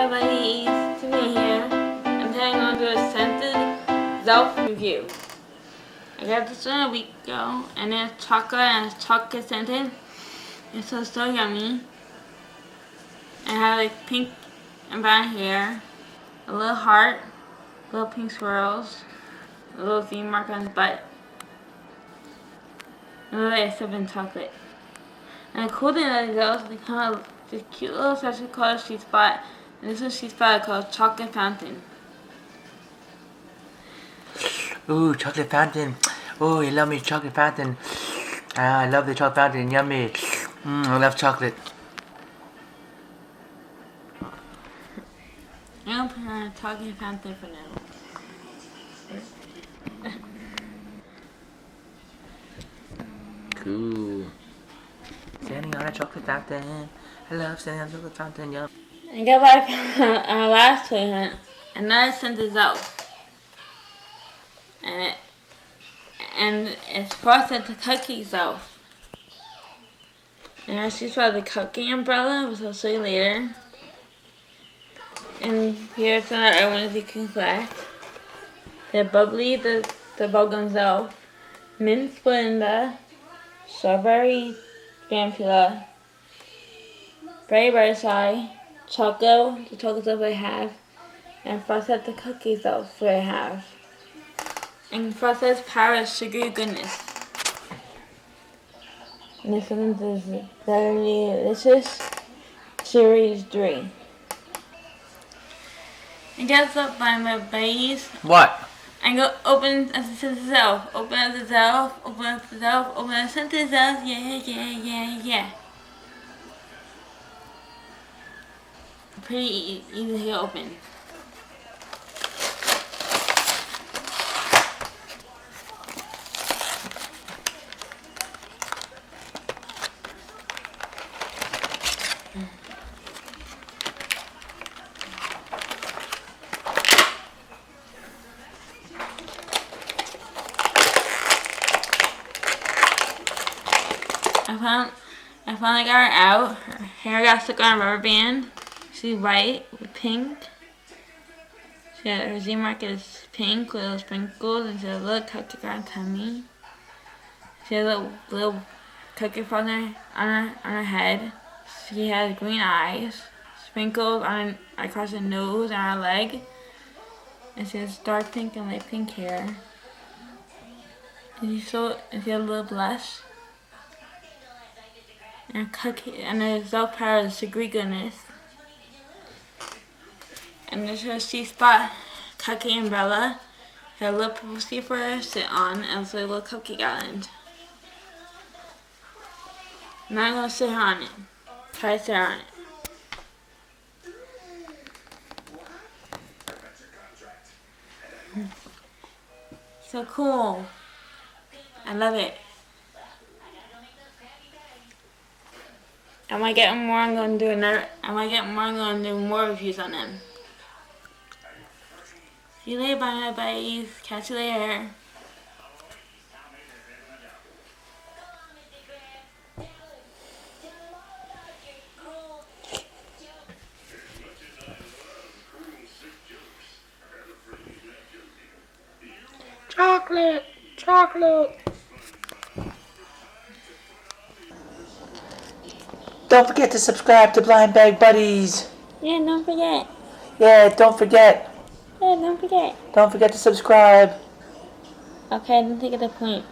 everybody, it's me here. I'm heading on to a scented Zelfs review. I got this one a week ago, and it's chocolate scented. It's so yummy. I have like pink and brown hair, a little heart, little pink swirls, a little V mark on his butt, and a little sipping chocolate. And the cool thing about those, they come out this cute little special color sheet spot. And this is sheet spot called Chocolate Fountain. Ooh, chocolate fountain. Oh, you love me, chocolate fountain. Ah, I love the chocolate fountain. Yummy. I love chocolate. I'm gonna put on a chocolate fountain for now. Cool. Standing on a chocolate fountain. I love standing on a chocolate fountain. Yum. I got back on our last toy hunt, and now I sent it out. And it's frosted to cookie Zelfs. And I see the cookie umbrella, which I'll show you later. And here's another one you can collect. The bubbly, the bubblegum Zelf, mint Splenda, strawberry Vampula, berry butterscotch, choco, the chocolate Zelf I have, and frosted the cookie Zelf I have. And frosted's power of sugary goodness. And this one is very delicious. Series 3. I just up by my buddies. What? I go open as a scented Zelf, open as a Zelf, open as a Zelf, open as a scented Zelf, yeah. Pretty easy to open. I finally got her out. Her hair got stuck on a rubber band. She's white with pink. Her Z mark is pink with little sprinkles, and she has a little cupcake on her tummy. She has a little cupcake on her head. She has green eyes, sprinkles across her nose and her leg, and she has dark pink and light pink hair. And she has a little blush. And her Zelf power is sugary goodness. And there's her C-spot cupcake umbrella. Her little purple seat for her to sit on, and also a little cupcake island. Now I'm gonna sit her on it. Try to sit her on it. So cool. I love it. I might get more. I'm gonna do more reviews on them. See you later, bye my buddies. Catch you later. Chocolate. Don't forget to subscribe to Blind Bag Buddies. Yeah, don't forget. Yeah, don't forget. Yeah, don't forget. Don't forget to subscribe. Okay, I didn't think of the point.